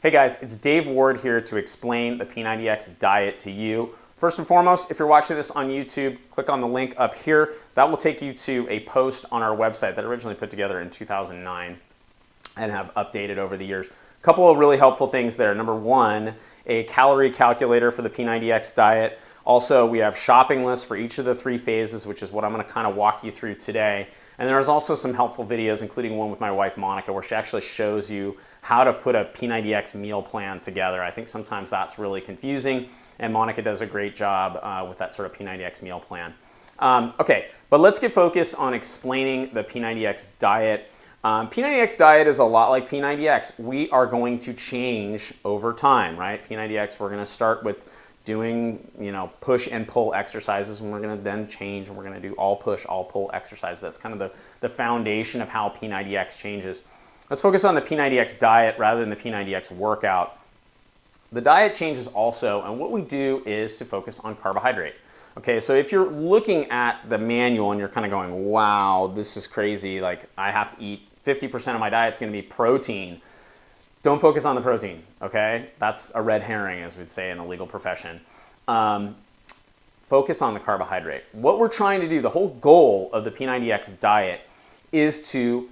Hey guys, it's Dave Ward here to explain the P90X diet to you. First and foremost, if you're watching this on YouTube, click on the link up here. That will take you to a post on our website that I originally put together in 2009 and have updated over the years. A couple of really helpful things there. Number one, a calorie calculator for the P90X diet. Also, we have shopping lists for each of the 3 phases, which is what I'm going to kind of walk you through today. And there's also some helpful videos, including one with my wife, Monica, where she actually shows you how to put a P90X meal plan together. I think sometimes that's really confusing, and Monica does a great job with that sort of P90X meal plan. Okay, but let's get focused on explaining the P90X diet. P90X diet is a lot like P90X. We are going to change over time, right? P90X, we're going to start with doing, push and pull exercises, and we're going to then change, and we're going to do all push, all pull exercises. That's kind of the foundation of how P90X changes. Let's focus on the P90X diet rather than the P90X workout. The diet changes also, and what we do is to focus on carbohydrate. Okay, so if you're looking at the manual and you're kind of going, wow, this is crazy, like I have to eat 50% of my diet's going to be protein. Don't focus on the protein, okay? That's a red herring, as we'd say in the legal profession. Focus on the carbohydrate. What we're trying to do, the whole goal of the P90X diet is to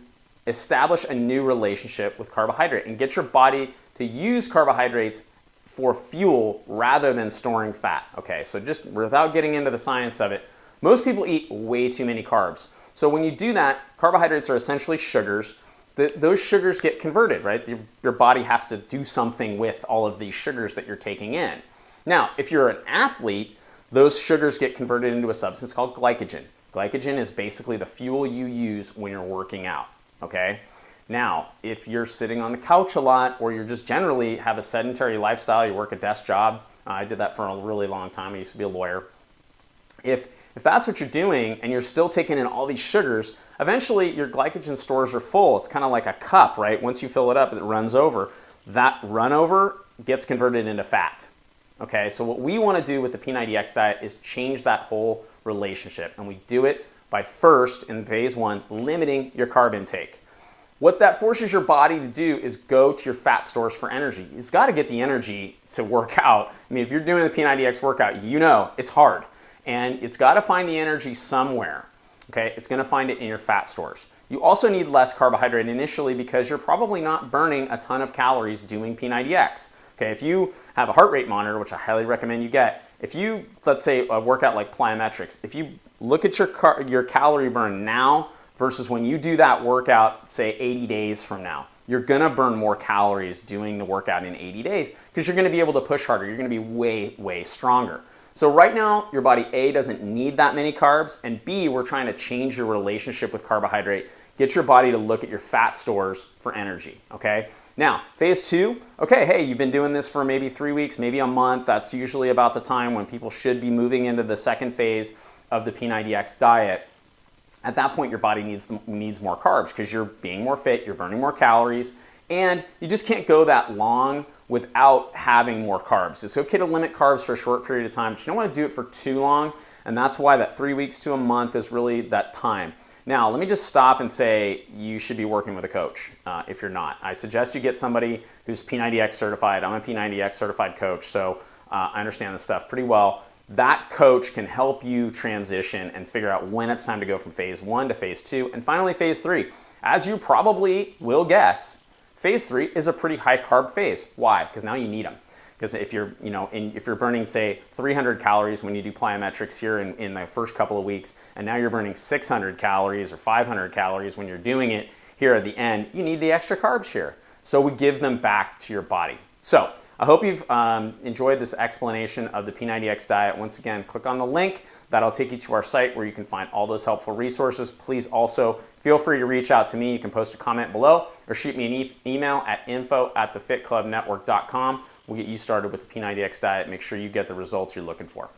establish a new relationship with carbohydrate and get your body to use carbohydrates for fuel rather than storing fat. Okay, so just without getting into the science of it, most people eat way too many carbs. So when you do that, carbohydrates are essentially sugars. Those sugars get converted, right? Your body has to do something with all of these sugars that you're taking in. Now, if you're an athlete, those sugars get converted into a substance called glycogen. Glycogen is basically the fuel you use when you're working out, okay? Now, if you're sitting on the couch a lot, or you're just generally have a sedentary lifestyle, you work a desk job, I did that for a really long time, I used to be a lawyer. If that's what you're doing and you're still taking in all these sugars, eventually your glycogen stores are full. It's kind of like a cup, right? Once you fill it up, it runs over. That run over gets converted into fat. Okay, so what we want to do with the P90X diet is change that whole relationship. And we do it by first, in phase 1, limiting your carb intake. What that forces your body to do is go to your fat stores for energy. You've got to get the energy to work out. I mean, if you're doing the P90X workout, you know it's hard. And it's got to find the energy somewhere. Okay, it's going to find it in your fat stores. You also need less carbohydrate initially because you're probably not burning a ton of calories doing P90X. Okay, if you have a heart rate monitor, which I highly recommend you get, if you, let's say, a workout like plyometrics, if you look at your calorie burn now versus when you do that workout, say 80 days from now, you're going to burn more calories doing the workout in 80 days because you're going to be able to push harder. You're going to be way, way stronger. So right now, your body, A, doesn't need that many carbs, and B, we're trying to change your relationship with carbohydrate, get your body to look at your fat stores for energy, okay? Now, phase 2, okay, hey, you've been doing this for maybe 3 weeks, maybe a month. That's usually about the time when people should be moving into the second phase of the P90X diet. At that point, your body needs more carbs because you're being more fit, you're burning more calories, and you just can't go that long without having more carbs. It's okay to limit carbs for a short period of time, but you don't want to do it for too long, and that's why that 3 weeks to a month is really that time. Now, let me just stop and say you should be working with a coach if you're not. I suggest you get somebody who's P90X certified. I'm a P90X certified coach, so I understand this stuff pretty well. That coach can help you transition and figure out when it's time to go from phase 1 to phase 2, and finally phase 3. As you probably will guess, phase 3 is a pretty high carb phase. Why? Because now you need them. Because if you're, if you're burning, say, 300 calories when you do plyometrics here in the first couple of weeks, and now you're burning 600 calories or 500 calories when you're doing it here at the end, you need the extra carbs here. So we give them back to your body. So I hope you've enjoyed this explanation of the P90X diet. Once again, click on the link. That'll take you to our site where you can find all those helpful resources. Please also feel free to reach out to me. You can post a comment below or shoot me an email at info@thefitclubnetwork.com. We'll get you started with the P90X diet. Make sure you get the results you're looking for.